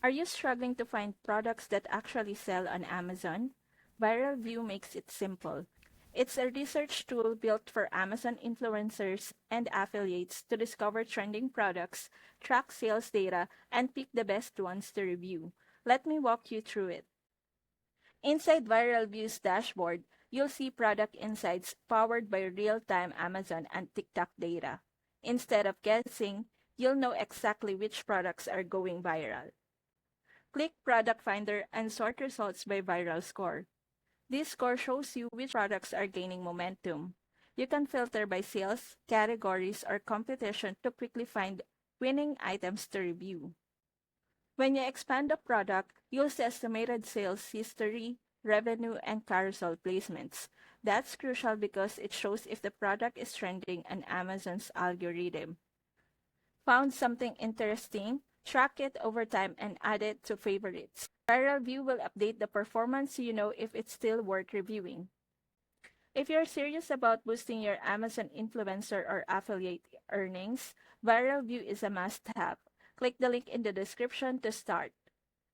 Are you struggling to find products that actually sell on Amazon? Viral View makes it simple. It's a research tool built for Amazon influencers and affiliates to discover trending products, track sales data, and pick the best ones to review. Let me walk you through it. Inside Viral View's dashboard, you'll see product insights powered by real-time Amazon and TikTok data. Instead of guessing, you'll know exactly which products are going viral. Click Product Finder and sort results by viral score. This score shows you which products are gaining momentum. You can filter by sales, categories, or competition to quickly find winning items to review. When you expand a product, you'll see estimated sales history, revenue, and carousel placements. That's crucial because it shows if the product is trending on Amazon's algorithm. Found something interesting? Track it over time and add it to favorites. Viral View will update the performance so you know if it's still worth reviewing. If you're serious about boosting your Amazon influencer or affiliate earnings, Viral View is a must have. Click the link in the description to start.